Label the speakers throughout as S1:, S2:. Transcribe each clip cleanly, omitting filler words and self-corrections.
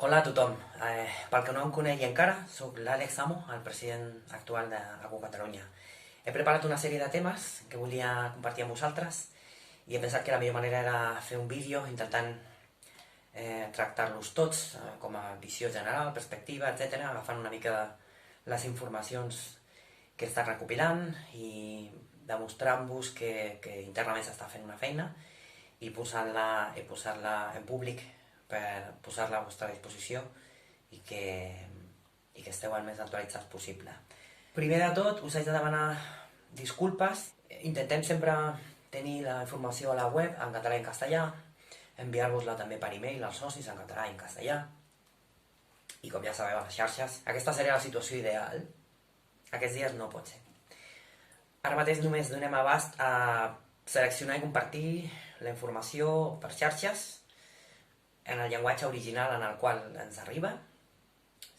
S1: Hola a tothom. Pel que no em conegui encara, sóc l'Àlex Amo, el president actual d'Acu Catalunya. He preparat una sèrie de temes que volia compartir amb vosaltres i he pensat que la millor manera era fer un vídeo intentant tractar-los tots com a visió general, perspectiva, etc., agafant una mica les informacions que he estat recopilant i demostrant-vos que internament s'està fent una feina i posar-la en públic per posar-la a la vostra disposició i que esteu el més actualitzats possible. Primer de tot, us haig de demanar disculpes. Intentem sempre tenir la informació a la web en català i en castellà, enviar-vos-la també per e-mail als socis en català i en castellà, i com ja sabeu, a les xarxes. Aquesta seria la situació ideal. Aquests dies no pot ser. Ara mateix només donem abast a seleccionar i compartir la informació per xarxes en el llenguatge original en el qual ens arriba.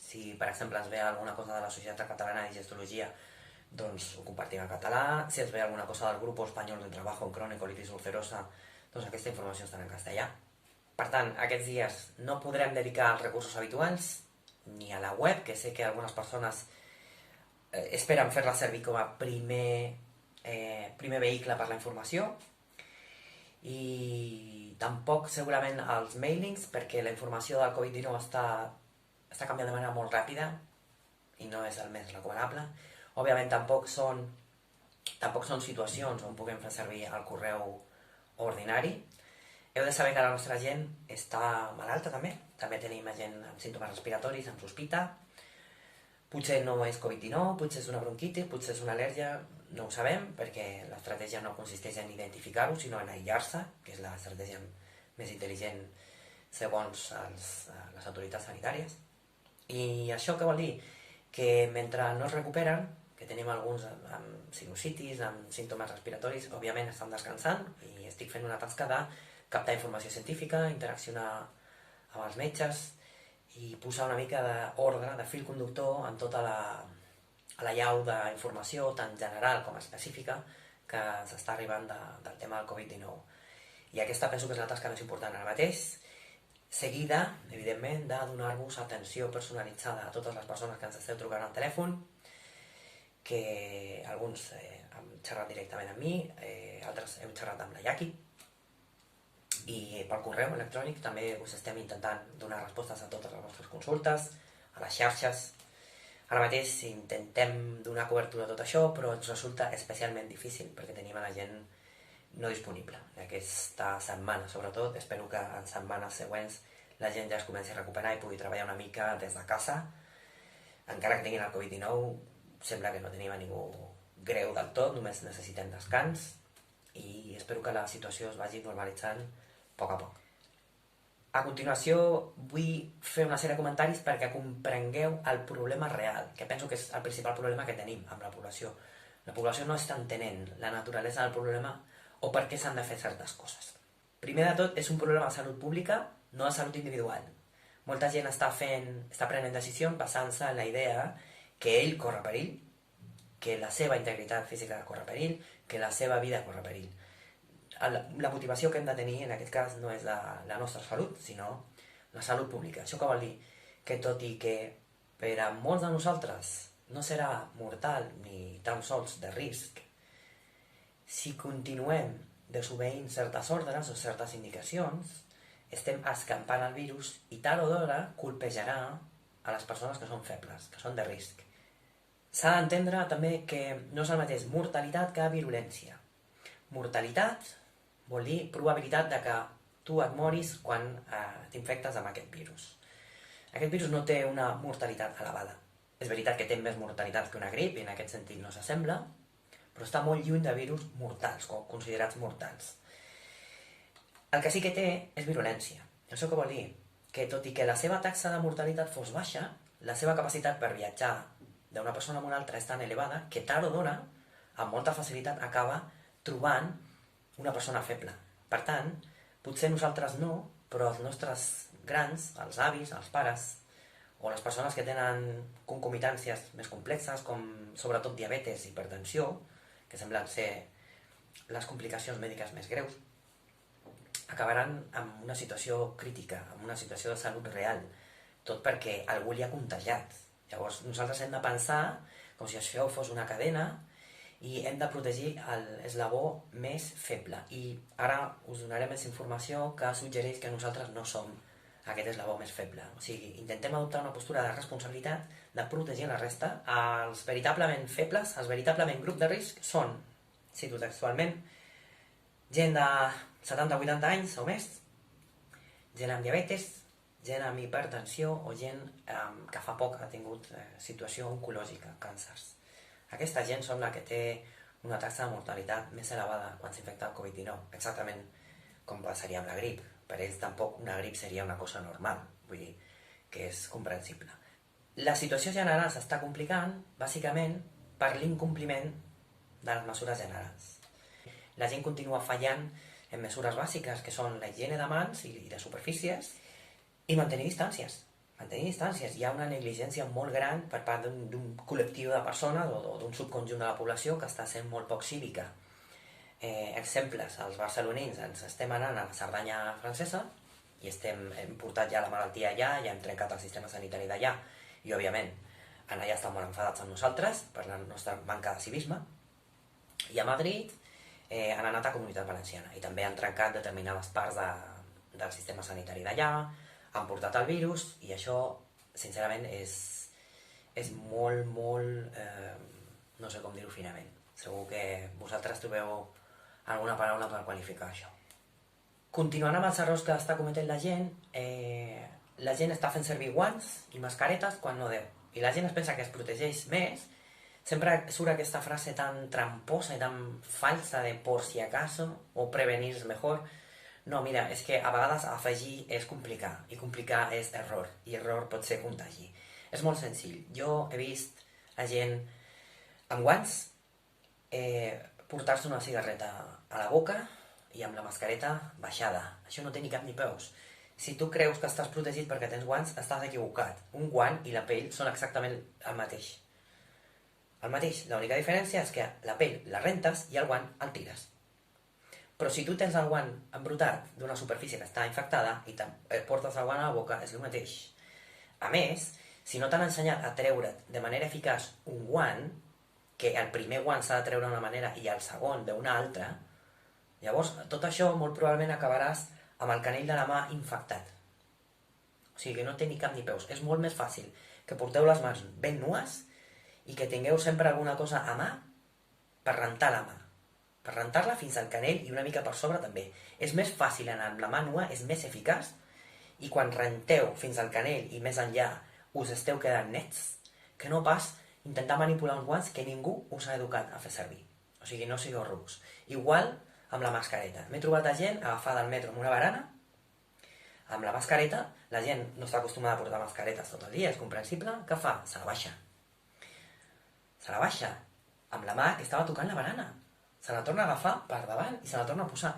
S1: Si, per exemple, ens ve alguna cosa de la Societat Catalana de Gestologia, doncs ho compartim en català. Si ens ve alguna cosa del Grupo Español de Trabajo en Crónico-Colitis Ulcerosa, doncs aquesta informació està en castellà. Per tant, aquests dies no podrem dedicar els recursos habituals ni a la web, que sé que algunes persones esperen fer-la servir com a primer vehicle per la informació, i tampoc segurament els mailings, perquè la informació del Covid-19 està canviant de manera molt ràpida i no és el més recomanable. Òbviament tampoc són situacions on puguem fer servir el correu ordinari. Heu de saber que la nostra gent està malalta també tenim gent amb símptomes respiratoris, amb sospita. Potser no és Covid-19, potser és una bronquitis, potser és una al·lèrgia, no ho sabem, perquè l'estratègia no consisteix en identificar-ho, sinó en aïllar-se, que és l'estratègia més intel·ligent segons les autoritats sanitàries. I això què vol dir? Que mentre no es recuperen, que tenim alguns amb sinusitis, amb símptomes respiratoris, òbviament estan descansant i estic fent una tasca de captar informació científica, interaccionar amb els metges i posar una mica d'ordre, de fil conductor en tota la llau d'informació, tant general com específica, que s'està arribant del tema del Covid-19. I aquesta penso que és la tasca més important ara mateix, seguida, evidentment, de donar-vos atenció personalitzada a totes les persones que ens esteu trucant al telèfon, que alguns han xerrat directament amb mi, altres heu xerrat amb la Jaqui, i pel correu electrònic també us estem intentant donar respostes a totes les vostres consultes, a les xarxes. Ara mateix intentem donar cobertura a tot això, però ens resulta especialment difícil perquè tenim a la gent no disponible. Aquesta setmana, sobretot, espero que en setmanes següents la gent ja es comenci a recuperar i pugui treballar una mica des de casa. Encara que tinguin el Covid-19, sembla que no tenim a ningú greu del tot, només necessitem descans i espero que la situació es vagi normalitzant a poc a poc. A continuació vull fer una sèrie de comentaris perquè comprengueu el problema real, que penso que és el principal problema que tenim amb la població. La població no està entenent la naturalesa del problema o per què s'han de fer certes coses. Primer de tot, és un problema de salut pública, no de salut individual. Molta gent està prenent decisions basant-se en la idea que ell corre perill, que la seva integritat física corre perill, que la seva vida corre perill. La motivació que hem de tenir en aquest cas no és la nostra salut, sinó la salut pública. Això què vol dir? Que tot i que per a molts de nosaltres no serà mortal ni tan sols de risc, si continuem desobeint certes ordres o certes indicacions, estem escampant el virus i tard o d'hora colpejarà a les persones que són febles, que són de risc. S'ha d'entendre també que no és el mateix mortalitat que virulència. Mortalitat vol dir probabilitat de que tu et moris quan t'infectes amb aquest virus. Aquest virus no té una mortalitat elevada. És veritat que té més mortalitat que una grip, i en aquest sentit no s'assembla, però està molt lluny de virus mortals, considerats mortals. El que sí que té és virulència. Això què vol dir? Que tot i que la seva taxa de mortalitat fos baixa, la seva capacitat per viatjar d'una persona a una altra és tan elevada que tard o d'hora, amb molta facilitat, acaba trobant una persona feble. Per tant, potser nosaltres no, però els nostres grans, els avis, els pares, o les persones que tenen concomitàncies més complexes, com sobretot diabetes i hipertensió, que semblen ser les complicacions mèdiques més greus, acabaran en una situació crítica, en una situació de salut real, tot perquè algú li ha contagiat. Llavors nosaltres hem de pensar com si això fos una cadena i hem de protegir l'eslabó més feble. I ara us donaré més informació que suggereix que nosaltres no som aquest eslabó més feble. O sigui, intentem adoptar una postura de responsabilitat de protegir la resta. Els veritablement febles, els veritablement grup de risc són, cito textualment, gent de 70-80 anys o més, gent amb diabetes, gent amb hipertensió o gent que fa poc ha tingut situació oncològica, càncers. Aquesta gent són la que té una taxa de mortalitat més elevada quan s'infecta el Covid-19, exactament com passaria amb la grip. Per ells tampoc una grip seria una cosa normal, vull dir que és comprensible. La situació general s'està complicant, bàsicament, per l'incompliment de les mesures generals. La gent continua fallant en mesures bàsiques, que són la higiene de mans i de superfícies, i mantenir distàncies. Hi ha una negligència molt gran per part d'un col·lectiu de persones o d'un subconjunt de la població que està sent molt poc cívica. Exemples, els barcelonins ens estem anant a la Cerdanya francesa i hem portat ja la malaltia allà, ja hem trencat el sistema sanitari d'allà i, òbviament, allà estan molt enfadats amb nosaltres per la nostra manca de civisme. I a Madrid han anat a Comunitat Valenciana i també han trencat determinades parts del sistema sanitari d'allà, han portat el virus i això, sincerament, és molt, no sé com dir-ho finament. Segur que vosaltres trobeu alguna paraula per qualificar això. Continuant amb els errors que està cometent la gent està fent servir guants i mascaretes quan no deu. I la gent es pensa que es protegeix més. Sempre surt aquesta frase tan tramposa i tan falsa de por si acaso o prevenir és mejor. No, mira, és que a vegades afegir és complicar, i complicar és error, i error pot ser contagi. És molt senzill. Jo he vist a gent amb guants portar-se una cigarreta a la boca i amb la mascareta baixada. Això no té ni cap ni peus. Si tu creus que estàs protegit perquè tens guants, estàs equivocat. Un guant i la pell són exactament el mateix. L'única diferència és que la pell la rentes i el guant el tires. Però si tu tens el guant embrutat d'una superfície que està infectada i portes el guant a la boca, és el mateix. A més, si no t'han ensenyat a treure't de manera eficaç un guant, que el primer guant s'ha de treure d'una manera i el segon d'una altra, llavors tot això molt probablement acabaràs amb el canell de la mà infectat. O sigui que no té ni cap ni peus. És molt més fàcil que porteu les mans ben nues i que tingueu sempre alguna cosa a mà per rentar la mà. Per rentar-la fins al canell i una mica per sobre també. És més fàcil anar amb la mà nua, és més eficaç, i quan renteu fins al canell i més enllà us esteu quedant nets, que no pas intentar manipular uns guants que ningú us ha educat a fer servir. O sigui, no sigueu rucs. Igual amb la mascareta. M'he trobat a gent agafada al metro amb una barana, amb la mascareta, la gent no està acostumada a portar mascaretes tot el dia, és comprensible, què fa? Se la baixa. Se la baixa amb la mà que estava tocant la barana. Se la torna a agafar per davant i se la torna a posar.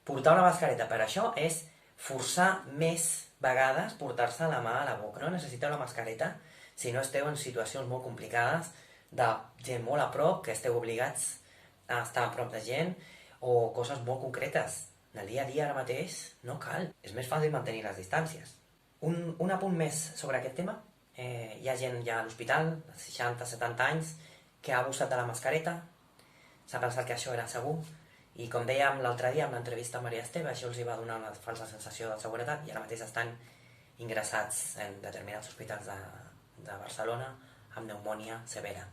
S1: Portar una mascareta per això és forçar més vegades portar-se la mà a la boca. No necessiteu la mascareta si no esteu en situacions molt complicades de gent molt a prop, que esteu obligats a estar a prop de gent, o coses molt concretes. En el dia a dia ara mateix no cal. És més fàcil mantenir les distàncies. Un apunt més sobre aquest tema. Hi ha gent ja a l'hospital, de 60-70 anys, que ha abusat de la mascareta, s'ha pensat que això era segur, i com dèiem l'altre dia amb l'entrevista a Maria Esteve, això els va donar una falsa sensació de seguretat i ara mateix estan ingressats en determinats hospitals de Barcelona amb pneumònia severa.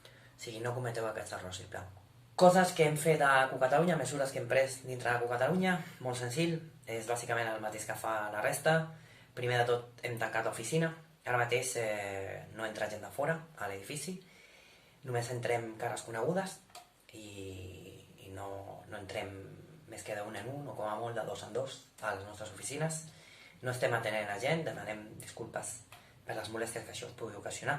S1: O sigui, no cometeu aquests errors, sisplau. Coses que hem fet a Cucatalunya, mesures que hem pres dintre de Cucatalunya, molt senzill, és bàsicament el mateix que fa la resta. Primer de tot hem tancat l'oficina, ara mateix no entra gent de fora a l'edifici, només entrem cares conegudes i no entrem més que d'un en un o com a molt de dos en dos a les nostres oficines. No estem atenent a gent, demanem disculpes per les molèsties que això us pugui ocasionar.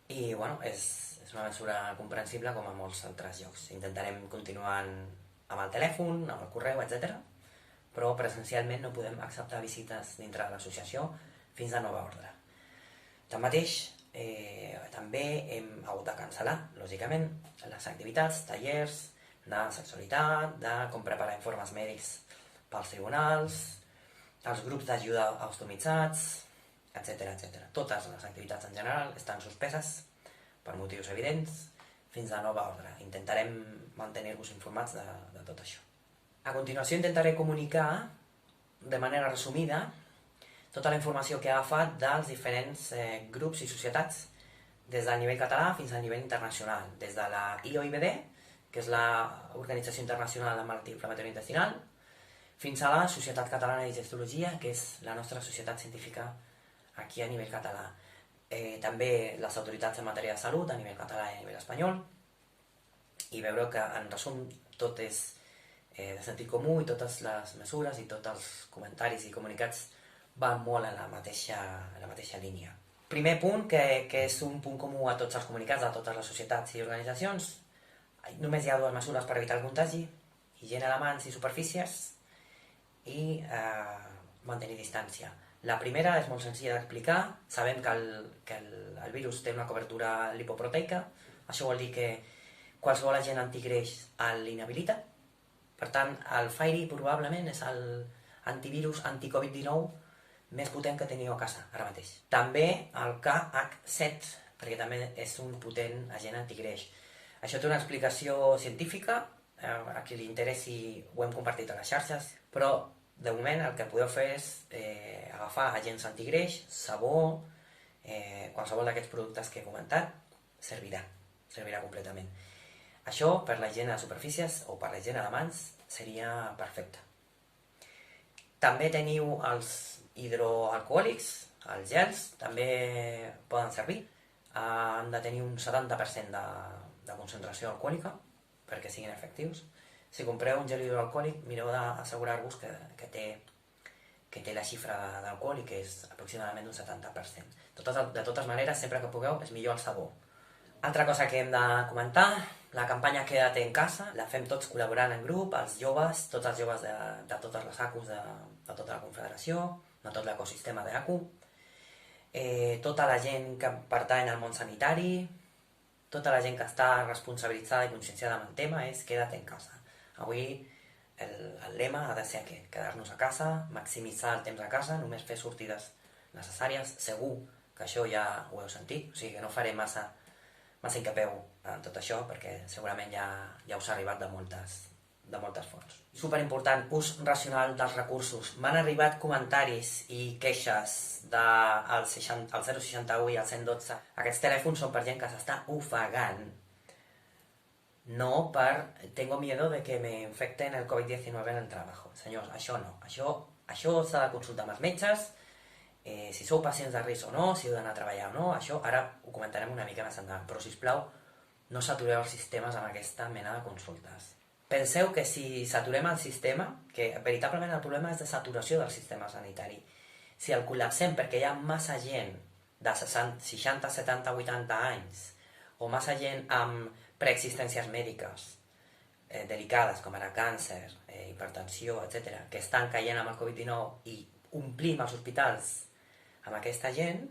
S1: I, bueno, és una mesura comprensible com a molts altres llocs. Intentarem continuar amb el telèfon, amb el correu, etc. Però presencialment no podem acceptar visites dintre de l'associació fins a nova ordre. Tanmateix, també hem hagut de cancel·lar, lògicament, les activitats, tallers de sexualitat, de com preparar informes mèdics pels tribunals, els grups d'ajuda automatitzats, etc. Totes les activitats en general estan suspeses per motius evidents fins a nova ordre. Intentarem mantenir-vos informats de tot això. A continuació intentaré comunicar de manera resumida tota la informació que he agafat dels diferents grups i societats des del nivell català fins al nivell internacional, des de la IOIBD, que és l'Organització Internacional de Malaltia Inflamatòria Intestinal, fins a la Societat Catalana de Digestologia, que és la nostra societat científica aquí a nivell català. També les autoritats en matèria de salut a nivell català i a nivell espanyol, i veure que, en resum, tot és de sentit comú i totes les mesures i tots els comentaris i comunicats van molt en la mateixa línia. Primer punt, que és un punt comú a tots els comunicats de totes les societats i organitzacions, només hi ha dues mesures per evitar el contagi: higiene de mans i superfícies i mantenir distància. La primera és molt senzilla d'explicar. Sabem que el virus té una cobertura lipoproteica. Això vol dir que qualsevol agent antigreix l'inhabilita. Per tant, el FAIRI probablement és l'antivirus anti-Covid-19 més potent que teniu a casa ara mateix. També el KH7, perquè també és un potent agent antigreix. Això té una explicació científica, a qui li interessi ho hem compartit a les xarxes, però de moment el que podeu fer és agafar agents antigreix, sabó, qualsevol d'aquests productes que he comentat, servirà completament. Això per la higiene de superfícies o per la higiene de mans seria perfecte. També teniu els hidroalcohòlics, els gels, també poden servir. Han de tenir un 70% de concentració alcohòlica perquè siguin efectius. Si compreu un gel hidroalcohòlic, mireu d'assegurar-vos que té la xifra d'alcohol i que és aproximadament un 70%. De totes maneres, sempre que pugueu, és millor el sabó. Altra cosa que hem de comentar, la campanya Quédate en casa, la fem tots col·laborant en grup, els joves, tots els joves de totes les ACUs de tota la Confederació, de tot l'ecosistema d'ACU, tota la gent que pertany al món sanitari, tota la gent que està responsabilitzada i conscienciada amb el tema és Quédate en casa. Avui el lema ha de ser aquest: quedar-nos a casa, maximitzar el temps a casa, només fer sortides necessàries. Segur que això ja ho heu sentit, o sigui que no faré massa incapeu en tot això, perquè segurament ja us ha arribat de moltes fonts. Superimportant, ús racional dels recursos. M'han arribat comentaris i queixes al 061 i al 112. Aquests telèfons són per gent que s'està ofegant. No tengo miedo de que me infecten el COVID-19 en el trabajo. Senyors, això no. Això s'ha de consultar amb els metges, si sou pacients de risc o no, si heu d'anar a treballar o no. Això ara ho comentarem una mica més endavant, però sisplau, no satureu els sistemes amb aquesta mena de consultes. Penseu que si saturem el sistema, que veritablement el problema és de saturació del sistema sanitari, si el col·lapsem perquè hi ha massa gent de 60, 70, 80 anys, o massa gent amb preexistències mèdiques delicades, com ara càncer, hipertensió, etc., que estan caient amb el Covid-19 i omplim els hospitals amb aquesta gent,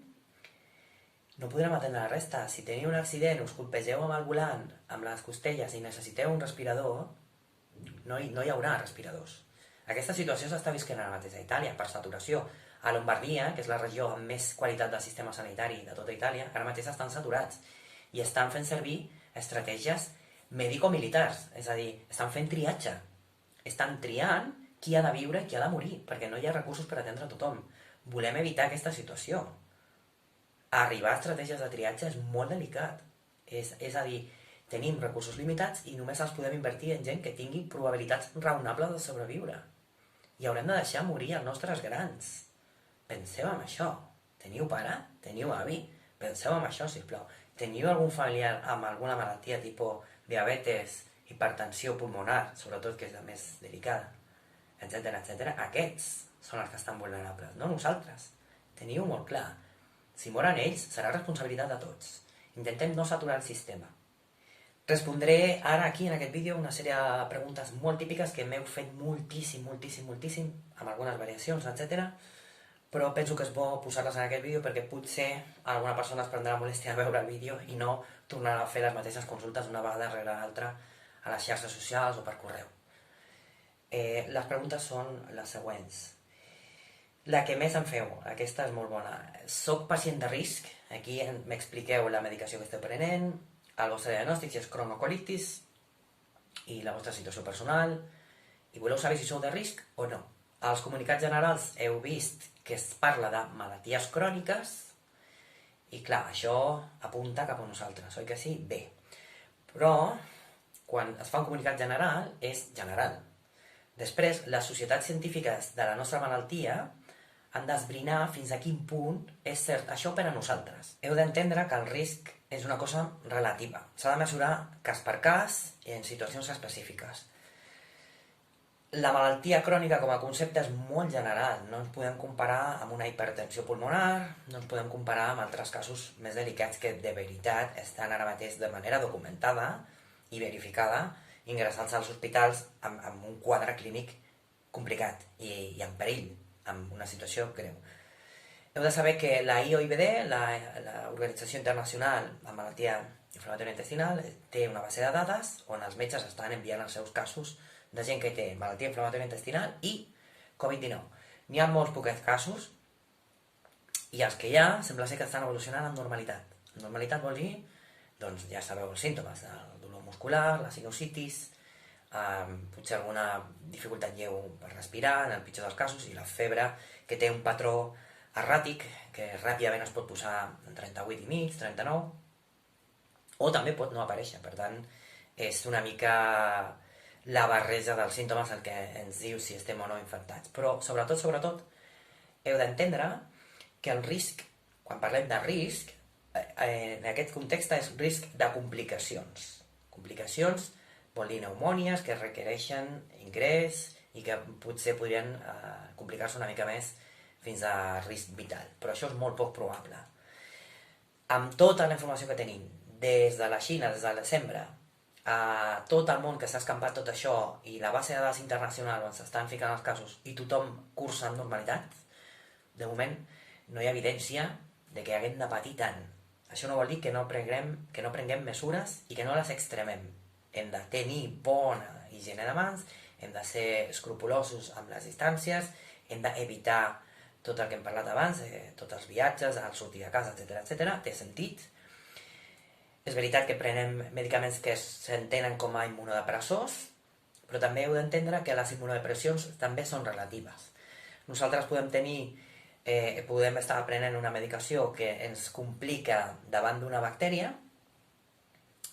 S1: no podrem atendre la resta. Si teniu un accident, us colpegeu amb el volant, amb les costelles i necessiteu un respirador, no hi haurà respiradors. Aquesta situació s'està visquent ara mateix a Itàlia, per saturació. A Lombardia, que és la regió amb més qualitat del sistema sanitari de tota Itàlia, ara mateix estan saturats i estan fent servir estratègies mèdico-militars, és a dir, estan fent triatge. Estan triant qui ha de viure i qui ha de morir, perquè no hi ha recursos per atendre a tothom. Volem evitar aquesta situació. Arribar a estratègies de triatge és molt delicat. És a dir, tenim recursos limitats i només els podem invertir en gent que tingui probabilitats raonables de sobreviure. I haurem de deixar morir els nostres grans. Penseu en això. Teniu pare? Teniu avi? Penseu en això, sisplau. Teniu algun familiar amb alguna malaltia tipus diabetes, hipertensió pulmonar, sobretot que és la més delicada, etc. Aquests són els que estan vulnerables, no nosaltres. Teniu molt clar. Si moren ells, serà responsabilitat de tots. Intentem no saturar el sistema. Respondré ara aquí en aquest vídeo una sèrie de preguntes molt típiques que m'heu fet moltíssim, amb algunes variacions, etc. Però penso que és bo posar-les en aquest vídeo perquè potser alguna persona es prendrà la molèstia de veure el vídeo i no tornarà a fer les mateixes consultes una vegada rere l'altra a les xarxes socials o per correu. Les preguntes són les següents. La que més em feu, aquesta és molt bona. Soc pacient de risc, aquí m'expliqueu la medicació que esteu prenent, el vostre diagnòstic, si és cronocolitis, i la vostra situació personal, i voleu saber si sou de risc o no. Als comunicats generals heu vist que es parla de malalties cròniques, i clar, això apunta cap a nosaltres, oi que sí? Bé. Però, quan es fa un comunicat general, és general. Després, les societats científiques de la nostra malaltia han d'esbrinar fins a quin punt és cert això per a nosaltres. Heu d'entendre que el risc és una cosa relativa. S'ha de mesurar cas per cas i en situacions específiques. La malaltia crònica com a concepte és molt general. No ens podem comparar amb una hipertensió pulmonar, no ens podem comparar amb altres casos més delicats que de veritat estan ara mateix de manera documentada i verificada, ingressant-se als hospitals amb un quadre clínic complicat i en perill, amb una situació greu. Heu de saber que la IOIBD, l'Organització Internacional de Malaltia Inflamatòria Intestinal, té una base de dades on els metges estan enviant els seus casos de gent que té malaltia inflamatòria intestinal i Covid-19. N'hi ha molts poquets casos i els que hi ha sembla ser que estan evolucionant amb normalitat. Normalitat vol dir, doncs ja sabeu els símptomes, el dolor muscular, la sinusitis, potser alguna dificultat lleu per respirar, en el pitjor dels casos, i la febre, que té un patró erràtic, que ràpidament es pot posar en 38 i mig, 39, o també pot no aparèixer. Per tant, és una mica la barreja dels símptomes el que ens diu si estem o no infectats. Però, sobretot, heu d'entendre que el risc, quan parlem de risc, en aquest context és risc de complicacions. Complicacions vol dir pneumònies que requereixen ingrés i que potser podrien complicar-se una mica més fins a risc vital. Però això és molt poc probable. Amb tota la informació que tenim, des de la Xina, des del desembre, a tot el món que s'ha escampat tot això i la base de dades internacional on s'estan ficant els casos i tothom cursa amb normalitat, de moment no hi ha evidència de que haguem de patir tant. Això no vol dir que no prenguem mesures i que no les extremem. Hem de tenir bona higiene de mans, hem de ser escrupulosos amb les distàncies, hem d'evitar tot el que hem parlat abans, tots els viatges, el sortir de casa, etc. Té sentit. És veritat que prenem medicaments que s'entenen com a immunodepressors, però també heu d'entendre que les immunodepressions també són relatives. Nosaltres podem estar prenent una medicació que ens complica davant d'una bactèria,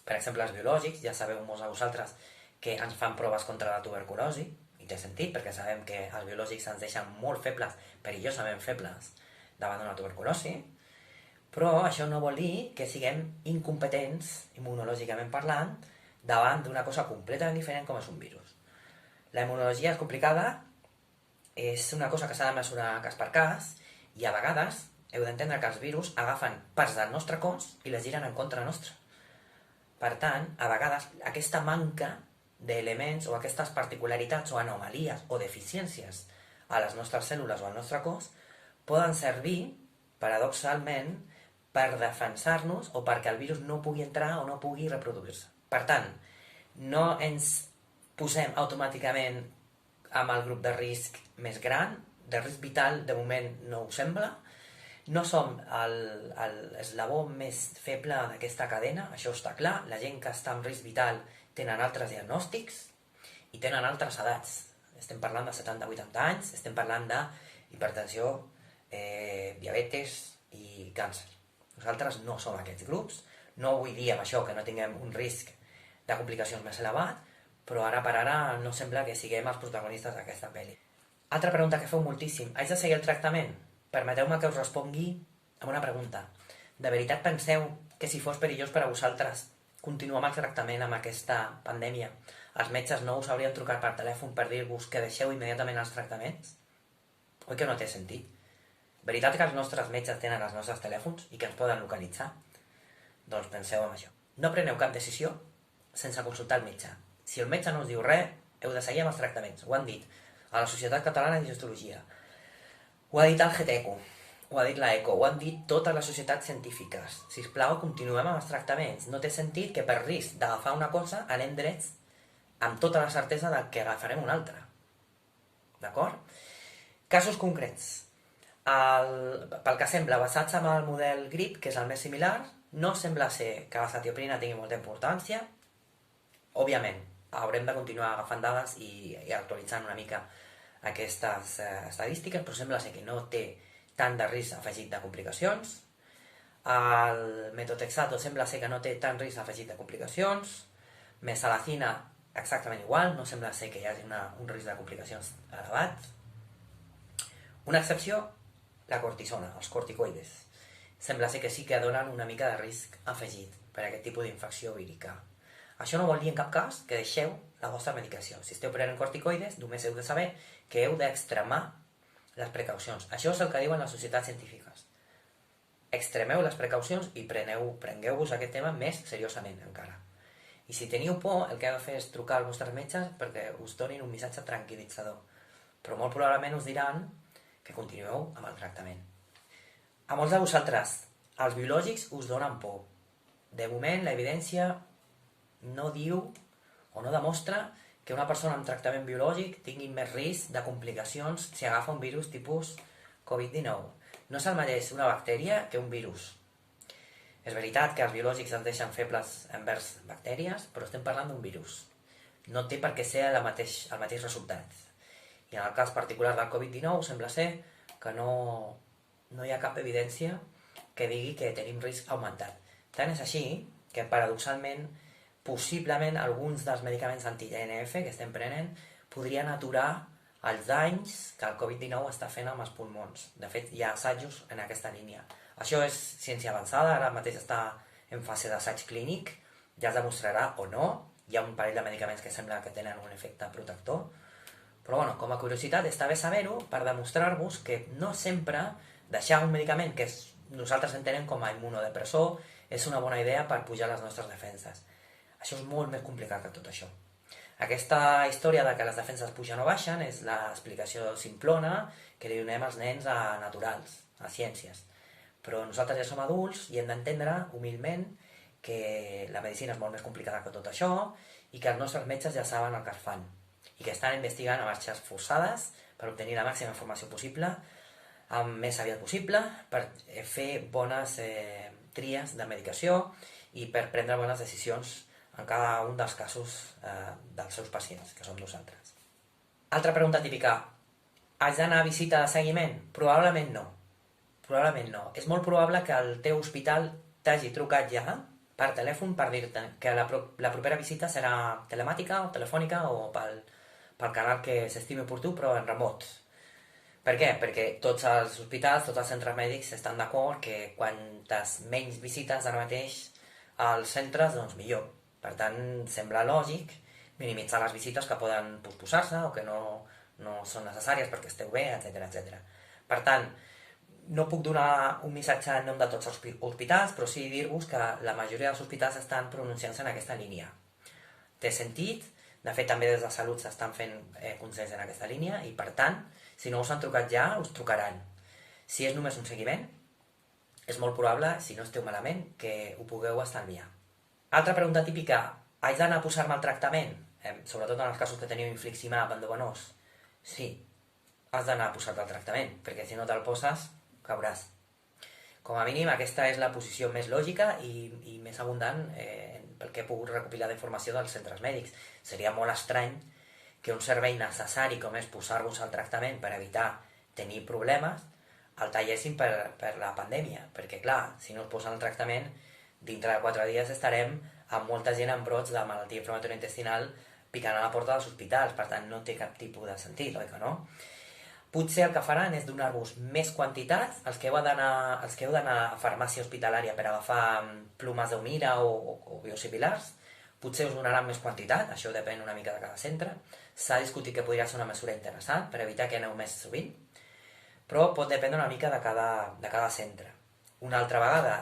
S1: per exemple els biològics, ja sabeu molts de vosaltres que ens fan proves contra la tuberculosi, i té sentit perquè sabem que els biològics ens deixen molt febles, perillosament febles, davant d'una tuberculosi, però això no vol dir que siguem incompetents, immunològicament parlant, davant d'una cosa completament diferent com és un virus. La immunologia és complicada, és una cosa que s'ha de mesurar cas per cas, i a vegades heu d'entendre que els virus agafen parts del nostre cos i les giren en contra nostra. Per tant, a vegades aquesta manca d'elements o aquestes particularitats o anomalies o deficiències a les nostres cèl·lules o al nostre cos poden servir, paradoxalment, per defensar-nos o perquè el virus no pugui entrar o no pugui reproduir-se. Per tant, no ens posem automàticament amb el grup de risc més gran, de risc vital de moment no ho sembla, no som l'eslabó més feble d'aquesta cadena, això està clar, la gent que està en risc vital tenen altres diagnòstics i tenen altres edats. Estem parlant de 70-80 anys, estem parlant d'hipertensió, diabetes i càncer. Nosaltres no som aquests grups, no vull dir amb això que no tinguem un risc de complicacions més elevat, però ara per ara no sembla que siguem els protagonistes d'aquesta pel·li. Altra pregunta que feu moltíssim, haig de seguir el tractament? Permeteu-me que us respongui amb una pregunta. De veritat penseu que si fos perillós per a vosaltres continuar amb el tractament amb aquesta pandèmia, els metges no us haurien trucat per telèfon per dir-vos que deixeu immediatament els tractaments? Oi que no té sentit? Veritat que els nostres metges tenen els nostres telèfons i que ens poden localitzar? Doncs penseu en això. No preneu cap decisió sense consultar el metge. Si el metge no us diu res, heu de seguir amb els tractaments. Ho han dit a la Societat Catalana de Digestologia. Ho ha dit el GTECO, ho ha dit la ECO, ho han dit totes les societats científiques. Sisplau, continuem amb els tractaments. No té sentit que per risc d'agafar una cosa anem drets amb tota la certesa de que agafarem una altra. D'acord? Casos concrets. Pel que sembla, basats en el model GRIP, que és el més similar, no sembla ser que la cetiopinina tingui molta importància. Òbviament, haurem de continuar agafant dades i actualitzant una mica aquestes estadístiques, però sembla ser que no té tant de risc afegit de complicacions. El metotrexato sembla ser que no té tant risc afegit de complicacions. Mesalazina, exactament igual, no sembla ser que hi hagi un risc de complicacions elevat. Una excepció, la cortisona, els corticoides. Sembla ser que sí que donen una mica de risc afegit per a aquest tipus d'infecció vírica. Això no vol dir en cap cas que deixeu la vostra medicació. Si esteu prenent corticoides, només heu de saber que heu d'extremar les precaucions. Això és el que diuen les societats científiques. Extremeu les precaucions i prengueu-vos aquest tema més seriosament encara. I si teniu por, el que heu de fer és trucar als vostres metges perquè us donin un missatge tranquil·litzador. Però molt probablement us diran que continueu amb el tractament. A molts de vosaltres, els biològics us donen por. De moment, l'evidència no diu o no demostra que una persona amb tractament biològic tingui més risc de complicacions si agafa un virus tipus Covid-19. No és el mateix una bactèria que un virus. És veritat que els biològics ens deixen febles envers bactèries, però estem parlant d'un virus. No té per què ser el mateix resultat. I en el cas particular del Covid-19 sembla ser que no hi ha cap evidència que digui que tenim risc augmentat. Tant és així que, paradoxalment, possiblement alguns dels medicaments anti-INF que estem prenent podrien aturar els danys que el Covid-19 està fent amb els pulmons. De fet, hi ha assajos en aquesta línia. Això és ciència avançada, ara mateix està en fase d'assaig clínic, ja es demostrarà o no. Hi ha un parell de medicaments que sembla que tenen un efecte protector. Però bueno, com a curiositat està bé saber-ho per demostrar-vos que no sempre deixar un medicament que nosaltres entenem com a immunodepressor és una bona idea per pujar les nostres defenses. Això és molt més complicat que tot això. Aquesta història de que les defenses pugen o baixen és l'explicació simplona que li donem als nens a naturals, a ciències. Però nosaltres ja som adults i hem d'entendre humilment que la medicina és molt més complicada que tot això i que els nostres metges ja saben el que es fan i que estan investigant a marxes forçades per obtenir la màxima informació possible el més aviat possible per fer bones tries de medicació i per prendre bones decisions en cada un dels casos dels seus pacients, que som nosaltres. Altra pregunta típica. Haig d'anar a visita de seguiment? Probablement no. Probablement no. És molt probable que el teu hospital t'hagi trucat ja per telèfon per dir-te que la propera visita serà telemàtica o telefònica o pel canal que s'estimi oportú, però en remot. Per què? Perquè tots els hospitals, tots els centres mèdics estan d'acord que quantes menys visites ara mateix als centres, doncs millor. Per tant, sembla lògic minimitzar les visites que poden posposar-se o que no són necessàries perquè esteu bé, etc. Per tant, no puc donar un missatge en nom de tots els hospitals, però sí dir-vos que la majoria dels hospitals estan pronunciant-se en aquesta línia. Té sentit, de fet també des de Salut s'estan fent consens en aquesta línia i per tant, si no us han trucat ja, us trucaran. Si és només un seguiment, és molt probable, si no esteu malament, que ho pugueu estalviar. Altra pregunta típica, haig d'anar a posar-me el tractament? Sobretot en els casos que teniu infliximab endovenós. Sí, has d'anar a posar-te el tractament, perquè si no te'l poses, cauràs. Com a mínim, aquesta és la posició més lògica i més abundant pel que he pogut recopilar d'informació dels centres mèdics. Seria molt estrany que un servei necessari com és posar-vos el tractament per evitar tenir problemes el tallessin per la pandèmia. Perquè, clar, si no us posen el tractament, dintre de 4 dies estarem amb molta gent amb brots de malaltia inflamatòria intestinal picant a la porta dels hospitals. Per tant, no té cap tipus de sentit, oi que no? Potser el que faran és donar-vos més quantitats, els que heu d'anar a farmàcia hospitalària per agafar plomes d'Humira o biosimilars, potser us donaran més quantitat, això depèn una mica de cada centre. S'ha discutit que podria ser una mesura interessant per evitar que aneu més sovint, però pot dependre una mica de cada centre. Una altra vegada,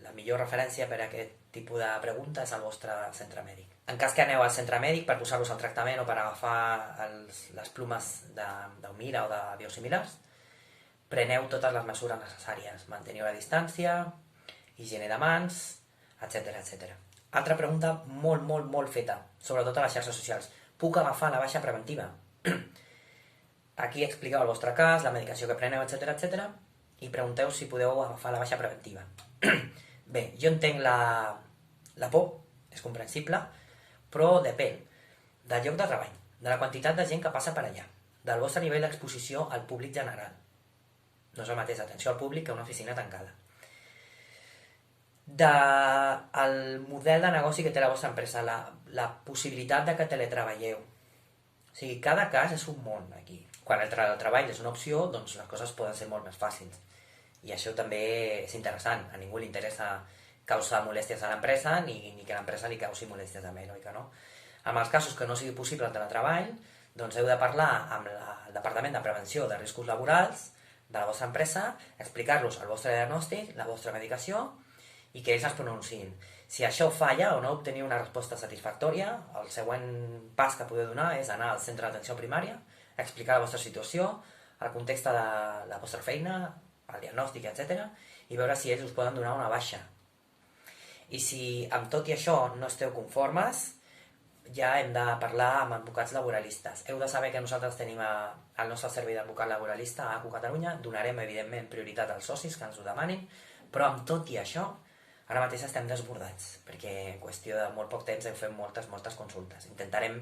S1: la millor referència per a aquest tipus de pregunta és el vostre centre mèdic. En cas que aneu al centre mèdic per posar-vos el tractament o per agafar les plomes d'Humira o de biosimilars, preneu totes les mesures necessàries. Manteniu la distància, higiene de mans, etc. Altra pregunta molt feta, sobretot a les xarxes socials. Puc agafar la baixa preventiva? Aquí expliqueu el vostre cas, la medicació que preneu, etc i pregunteu si podeu agafar la baixa preventiva. Bé, jo entenc la por, és comprensible, però depèn del lloc de treball, de la quantitat de gent que passa per allà, del vostre nivell d'exposició al públic general. No és el mateix atenció al públic que una oficina tancada. Del model de negoci que té la vostra empresa, la possibilitat de que teletreballeu. O sigui, cada cas és un món aquí. Quan el treball és una opció, doncs les coses poden ser molt més fàcils. I això també és interessant. A ningú li interessa causar molèsties a l'empresa ni que l'empresa li causi molèsties a l'heroica, no? En els casos que no sigui possible el teletreball, doncs heu de parlar amb el Departament de Prevenció de Riscos Laborals de la vostra empresa, explicar-los el vostre diagnòstic, la vostra medicació i que ells es pronunciïn. Si això falla o no obtenir una resposta satisfactòria, el següent pas que podeu donar és anar al centre d'atenció primària, explicar la vostra situació, el context de la vostra feina, el diagnòstic, etc. i veure si ells us poden donar una baixa. I si amb tot i això no esteu conformes, ja hem de parlar amb advocats laboralistes. Heu de saber que nosaltres tenim el nostre servei d'advocat laboralista a ACU Catalunya, donarem evidentment prioritat als socis que ens ho demanin, però amb tot i això, ara mateix estem desbordats, perquè en qüestió de molt poc temps hem fet moltes consultes. Intentarem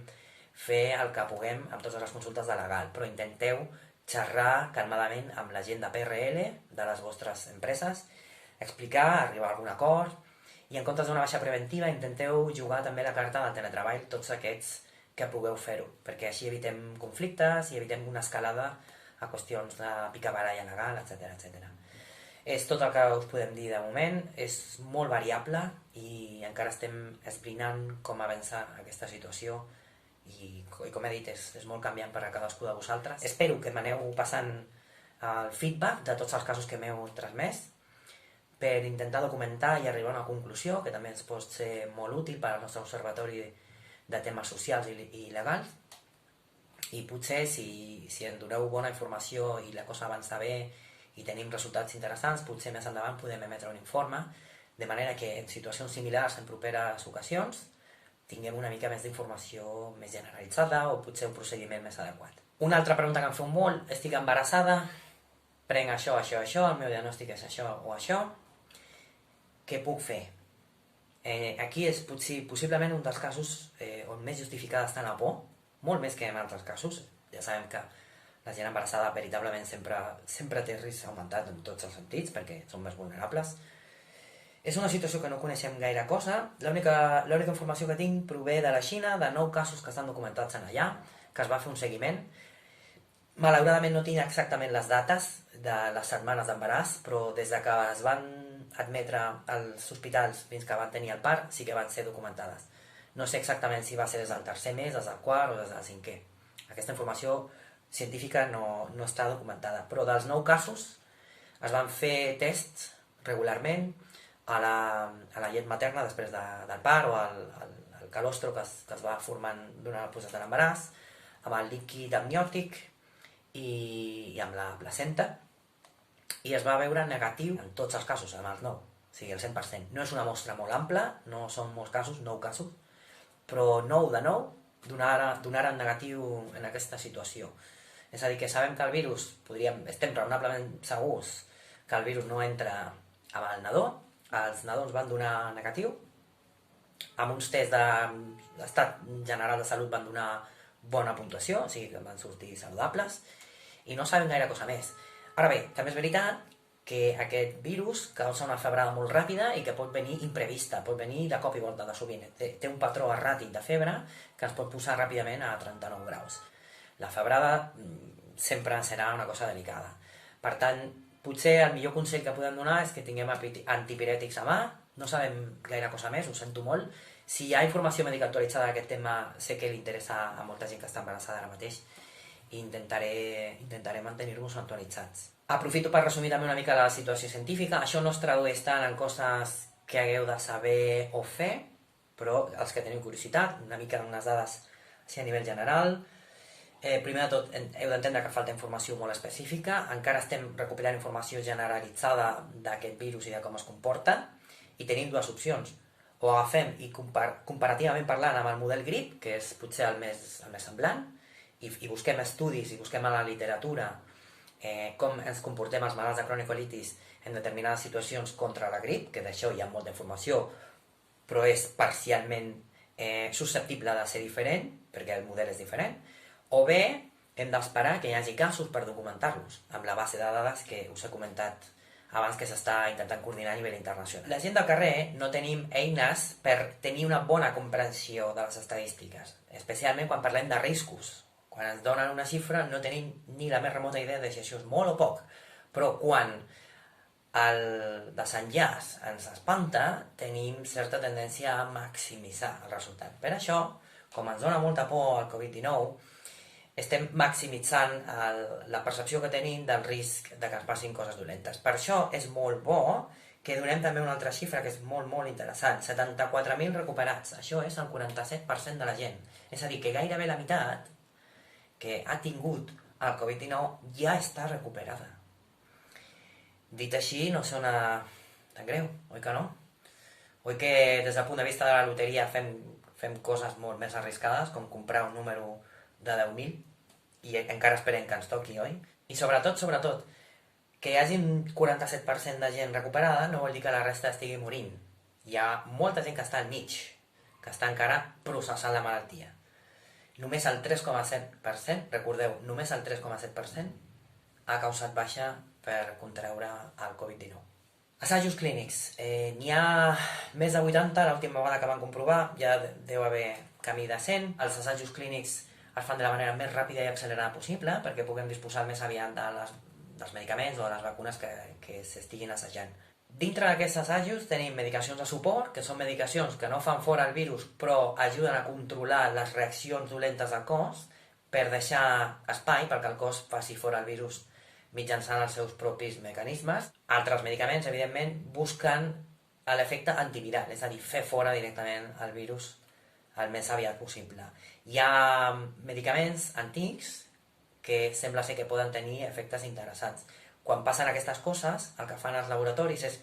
S1: fer el que puguem amb totes les consultes de legal, però intenteu xerrar calmadament amb la gent de PRL, de les vostres empreses, explicar, arribar a algun acord, i en comptes d'una baixa preventiva intenteu jugar també la carta del teletreball tots aquests que pugueu fer-ho, perquè així evitem conflictes i evitem una escalada a qüestions de picabaralla legal, etc. És tot el que us podem dir de moment, és molt variable i encara estem esbrinant com avançar aquesta situació i com he dit, és molt canviant per a cadascú de vosaltres. Espero que m'aneu passant el feedback de tots els casos que m'heu transmès per intentar documentar i arribar a una conclusió que també ens pot ser molt útil per al nostre observatori de temes socials i legals. I potser si em doneu bona informació i la cosa avança bé i tenim resultats interessants, potser més endavant podem emetre un informe, de manera que en situacions similars en properes ocasions tinguem una mica més d'informació més generalitzada o potser un procediment més adequat. Una altra pregunta que em feu molt: estic embarassada, prenc això, el meu diagnòstic és això o això, què puc fer? Aquí és possiblement un dels casos on més justificada està la por, molt més que en altres casos. Ja sabem que la gent embarassada veritablement sempre té risc augmentat en tots els sentits perquè són més vulnerables. És una situació que no coneixem gaire cosa. L'única informació que tinc prové de la Xina, de 9 casos que estan documentats en allà, que es va fer un seguiment. Malauradament no tinc exactament les dates de les setmanes d'embaràs, però des de que es van admetre als hospitals fins que van tenir el part, sí que van ser documentades. No sé exactament si va ser des del tercer mes, des del quart o des del cinquè. Aquesta informació científica no està documentada, però dels 9 casos es van fer tests regularment a la llet materna després del part o al calostro que es va formant durant el procés de l'embaràs, amb el líquid amniòtic i amb la placenta, i es va veure negatiu en tots els casos, amb els 9, o sigui, el 100%. No és una mostra molt ampla, no són molts casos, 9 casos, però 9 de 9 donaren negatiu en aquesta situació. És a dir, que sabem que el virus, estem raonablement segurs que el virus no entra amb el nadó. Els nadons van donar negatiu, amb uns tests de l'estat general de salut van donar bona puntuació, o sigui que van sortir saludables, i no sabem gaire cosa més. Ara bé, també és veritat que aquest virus causa una febrada molt ràpida i que pot venir imprevista, pot venir de cop i volta de sovint. Té un patró erràtic de febre que ens pot posar ràpidament a 39 graus. La febrada sempre serà una cosa delicada. Per tant, potser el millor consell que podem donar és que tinguem antipirètics a mà. No sabem gaire cosa més, ho sento molt. Si hi ha informació mèdica actualitzada d'aquest tema, sé que li interessa a molta gent que està embarassada ara mateix i intentaré mantenir-vos actualitzats. Aprofito per resumir també una mica la situació científica. Això no es tradueix tant en coses que hagueu de saber o fer, però els que teniu curiositat, una mica unes dades a nivell general. Primer de tot, heu d'entendre que falta informació molt específica. Encara estem recopilant informació generalitzada d'aquest virus i de com es comporta, i tenim dues opcions. O agafem i comparativament parlant amb el model grip, que és potser el més semblant, i busquem estudis i busquem a la literatura com ens comportem els malalts de cronicolitis en determinades situacions contra la grip, que d'això hi ha molta informació, però és parcialment susceptible de ser diferent, perquè el model és diferent, o bé hem d'esperar que hi hagi casos per documentar-los, amb la base de dades que us he comentat abans que s'està intentant coordinar a nivell internacional. La gent del carrer no tenim eines per tenir una bona comprensió de les estadístiques, especialment quan parlem de riscos. Quan ens donen una xifra no tenim ni la més remota idea de si això és molt o poc, però quan el desenllaç ens espanta, tenim certa tendència a maximitzar el resultat. Per això, com ens dona molta por el Covid-19, estem maximitzant la percepció que tenim del risc de que ens passin coses dolentes. Per això és molt bo que donem també una altra xifra que és molt, molt interessant. 74.000 recuperats. Això és el 47% de la gent. És a dir, que gairebé la meitat que ha tingut el Covid-19 ja està recuperada. Dit així, no sona tan greu, oi que no? Oi que des del punt de vista de la loteria fem coses molt més arriscades, com comprar un número de 10.000 i encara esperem que ens toqui, oi? I sobretot, que hi hagi un 47% de gent recuperada no vol dir que la resta estigui morint. Hi ha molta gent que està al mig, que està encara processant la malaltia. Només el 3,7%, recordeu, només el 3,7% ha causat baixa per contraure el Covid-19. Assajos clínics. N'hi ha més de 80, l'última vegada que van comprovar, ja deu haver camí de 100. Els assajos clínics es fan de la manera més ràpida i accelerada possible perquè puguem disposar més aviat dels medicaments o de les vacunes que s'estiguin assajant. Dintre d'aquests assajos tenim medicacions de suport, que són medicacions que no fan fora el virus però ajuden a controlar les reaccions dolentes del cos per deixar espai perquè el cos faci fora el virus mitjançant els seus propis mecanismes. Altres medicaments, evidentment, busquen l'efecte antiviral, és a dir, fer fora directament el virus el més aviat possible. Hi ha medicaments antics que sembla ser que poden tenir efectes interessants. Quan passen aquestes coses, el que fan els laboratoris és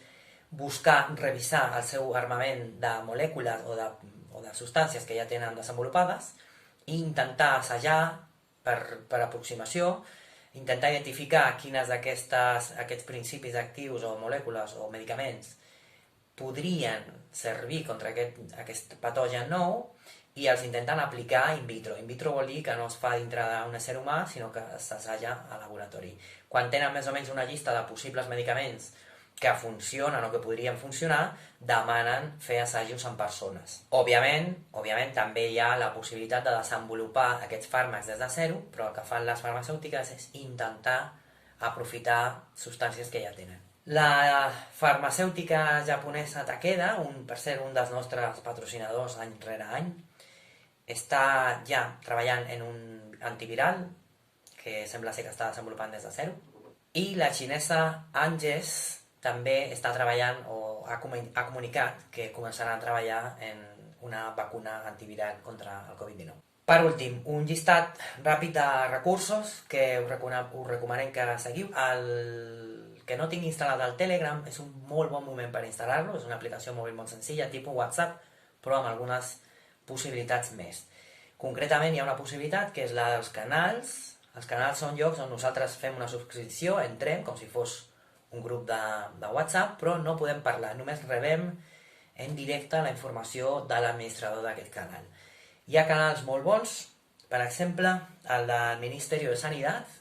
S1: buscar revisar el seu armament de molècules o de substàncies que ja tenen desenvolupades i intentar assajar per aproximació, intentar identificar quines d'aquests principis actius o molècules o medicaments podrien servir contra aquest patogen nou i els intenten aplicar in vitro. In vitro vol dir que no es fa dintre d'un ésser humà, sinó que s'assaja al laboratori. Quan tenen més o menys una llista de possibles medicaments que funcionen o que podrien funcionar, demanen fer assajos en persones. Òbviament també hi ha la possibilitat de desenvolupar aquests fàrmacs des de zero, però el que fan les farmacèutiques és intentar aprofitar substàncies que ja tenen. La farmacèutica japonesa Takeda, per ser un dels nostres patrocinadors any rere any, està ja treballant en un antiviral que sembla ser que està desenvolupant des de zero. I la xinesa Anges també està treballant o ha comunicat que començarà a treballar en una vacuna antiviral contra el Covid-19. Per últim, un llistat ràpid de recursos que us recomanem que seguiu. El que no tingui instal·lat el Telegram és un molt bon moment per instal·lar-lo, és una aplicació mòbil molt senzilla, tipus WhatsApp, però amb algunes possibilitats més. Concretament hi ha una possibilitat que és la dels canals. Els canals són llocs on nosaltres fem una subscripció, entrem com si fos un grup de WhatsApp, però no podem parlar, només rebem en directe la informació de l'administrador d'aquest canal. Hi ha canals molt bons, per exemple, el del Ministeri de Sanitat,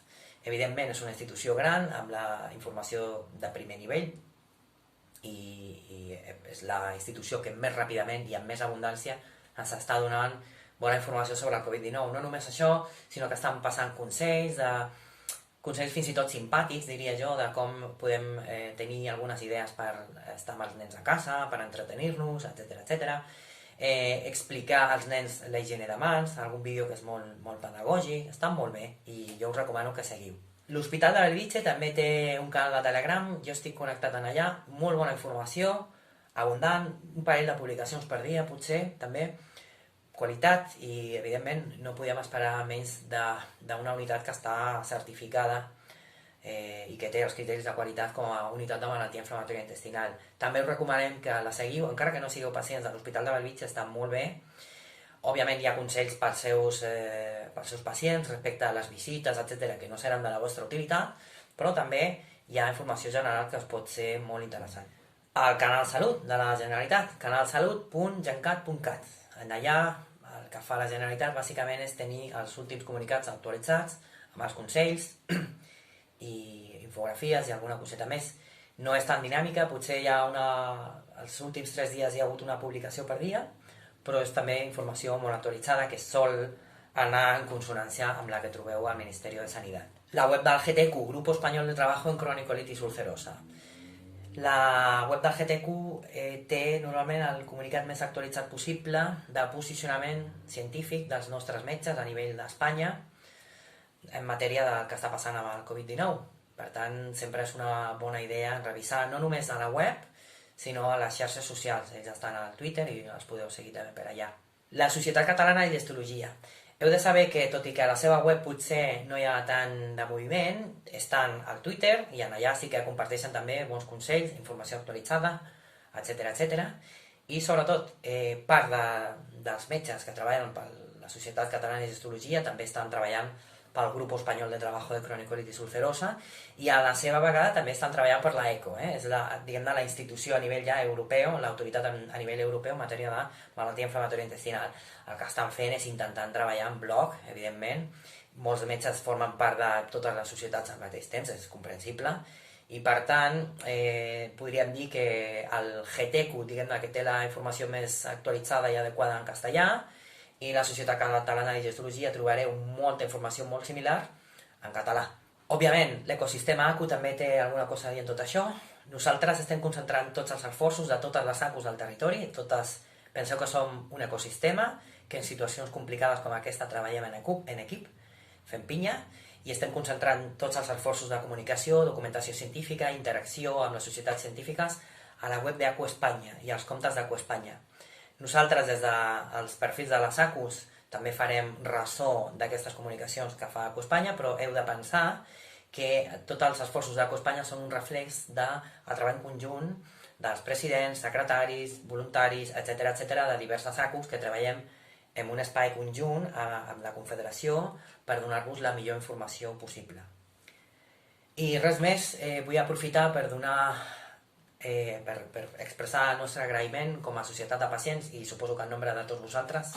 S1: evidentment és una institució gran, amb la informació de primer nivell, i és la institució que més ràpidament i amb més abundància ens està donant bona informació sobre el Covid-19. No només això, sinó que estan passant consells fins i tot simpàtics, diria jo, de com podem tenir algunes idees per estar amb els nens a casa, per entretenir-nos, etc. Explicar als nens la higiene de mans, algun vídeo que és molt pedagògic, està molt bé i jo us recomano que seguiu. L'Hospital de Bellvitge també té un canal de Telegram, jo estic connectat en allà, molt bona informació, abundant, un parell de publicacions per dia, potser, també, qualitat, i evidentment no podíem esperar menys d'una unitat que està certificada i que té els criteris de qualitat com a unitat de malaltia inflamatòria intestinal. També us recomanem que la seguiu, encara que no sigueu pacients de l'Hospital de Bellvitge, està molt bé, Òbviament hi ha consells pels seus pacients respecte a les visites, etc., que no seran de la vostra utilitat, però també hi ha informació general que us pot ser molt interessant. El Canal Salut de la Generalitat, canalsalut.gencat.cat. Allà el que fa la Generalitat bàsicament és tenir els últims comunicats actualitzats amb els consells i infografies i alguna coseta més. No és tan dinàmica, potser els últims 3 dies hi ha hagut una publicació per dia, però és també informació molt actualitzada que sol anar en consonància amb la que trobeu al Ministeri de Sanitat. La web del GTQ, Grupo Español de Trabajo en Cronicolitis Ulcerosa. La web del GTQ té normalment el comunicat més actualitzat possible de posicionament científic dels nostres metges a nivell d'Espanya en matèria del que està passant amb el Covid-19. Per tant, sempre és una bona idea revisar no només a la web, sinó a les xarxes socials. Ells estan al Twitter i els podeu seguir també per allà. La Societat Catalana de Histologia. Heu de saber que, tot i que a la seva web potser no hi ha tant de moviment, estan al Twitter i allà sí que comparteixen també bons consells, informació actualitzada, etc. I sobretot, part dels metges que treballen per la Societat Catalana de Histologia també estan treballant pel Grupo Español de Trabajo de Cronicolitis Ulcerosa i a la seva vegada també estan treballant per la ECO, és la institució a nivell ja europeu, l'autoritat a nivell europeu en matèria de malaltia inflamatòria intestinal. El que estan fent és intentant treballar en bloc, evidentment. Molts metges formen part de totes les societats al mateix temps, és comprensible, i per tant podríem dir que el GTQ, diguem-ne, que té la informació més actualitzada i adequada en castellà, i la Societat Catalana de Histologia trobareu molta informació molt similar en català. Òbviament, l'ecosistema ACU també té alguna cosa a dir en tot això. Nosaltres estem concentrant tots els esforços de totes les ACUs del territori. Penseu que som un ecosistema, que en situacions complicades com aquesta treballem en equip, fem pinya, i estem concentrant tots els esforços de comunicació, documentació científica, interacció amb les societats científiques a la web d'ACU Espanya i als comptes d'ACU Espanya. Nosaltres, des dels perfils de les ACUs, també farem ressò d'aquestes comunicacions que fa ACU Espanya, però heu de pensar que tots els esforços d'ACU Espanya són un reflex del treball conjunt dels presidents, secretaris, voluntaris, etc., de diverses ACUs que treballem en un espai conjunt amb la Confederació per donar-vos la millor informació possible. I res més, vull aprofitar per expressar el nostre agraïment com a societat de pacients i suposo que en nombre de tots vosaltres,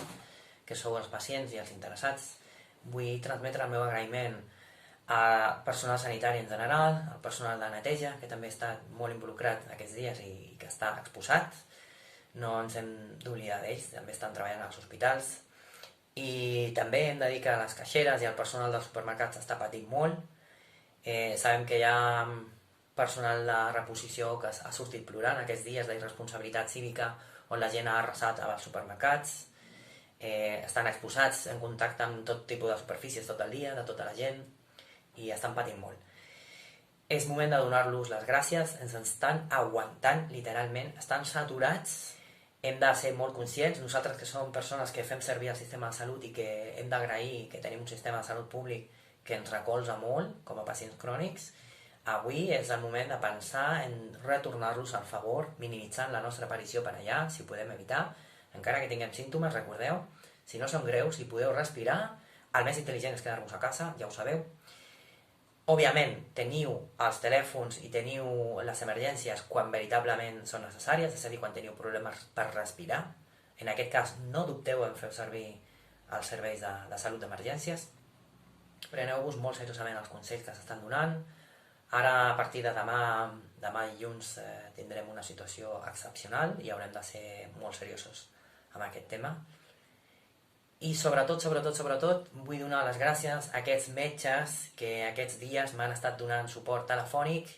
S1: que sou els pacients i els interessats, vull transmetre el meu agraïment al personal sanitari en general, al personal de neteja, que també està molt involucrat aquests dies i que està exposat. No ens hem d'oblidar d'ells, també estan treballant als hospitals. I també hem de dir que les caixeres i el personal dels supermercats està patint molt. Sabem que hi ha personal de reposició que ha sortit plorant aquests dies d'irresponsabilitat cívica on la gent ha arrasat als supermercats, estan exposats en contacte amb tot tipus de superfícies tot el dia, de tota la gent, i estan patint molt. És moment de donar-los les gràcies, ens estan aguantant literalment, estan saturats, hem de ser molt conscients, nosaltres que som persones que fem servir el sistema de salut i que hem d'agrair que tenim un sistema de salut públic que ens recolza molt com a pacients crònics. Avui és el moment de pensar en retornar-los al favor, minimitzant la nostra aparició per allà, si podem evitar. Encara que tinguem símptomes, recordeu, si no són greus, si podeu respirar, el més intel·ligent és quedar-vos a casa, ja ho sabeu. Òbviament, teniu els telèfons i teniu les emergències quan veritablement són necessàries, és a dir, quan teniu problemes per respirar. En aquest cas, no dubteu en fer servir els serveis de salut d'emergències. Preneu-vos molt seriosament els consells que s'estan donant. Ara, a partir de demà dilluns, tindrem una situació excepcional i haurem de ser molt seriosos amb aquest tema. I sobretot, vull donar les gràcies a aquests metges que aquests dies m'han estat donant suport telefònic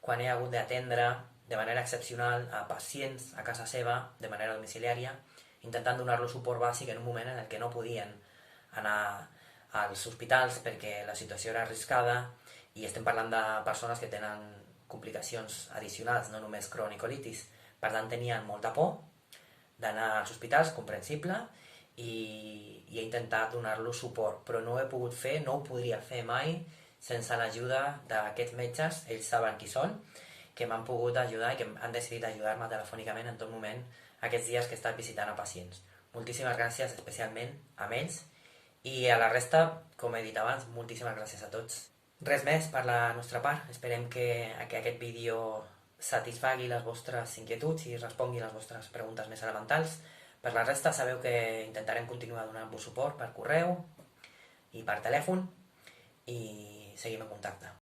S1: quan he hagut d'atendre de manera excepcional a pacients a casa seva de manera domiciliària, intentant donar-los suport bàsic en un moment en què no podien anar als hospitals perquè la situació era arriscada. I estem parlant de persones que tenen complicacions addicionals, no només cronicolitis. Per tant, tenien molta por d'anar als hospitals, comprensible, i he intentat donar-los suport, però no ho he pogut fer, no ho podria fer mai sense l'ajuda d'aquests metges, ells saben qui són, que m'han pogut ajudar i que han decidit ajudar-me telefònicament en tot moment aquests dies que he estat visitant a pacients. Moltíssimes gràcies especialment a ells i a la resta, com he dit abans, moltíssimes gràcies a tots. Res més per la nostra part. Esperem que aquest vídeo satisfagui les vostres inquietuds i respongui les vostres preguntes més elementals. Per la resta sabeu que intentarem continuar donant-vos suport per correu i per telèfon i seguim en contacte.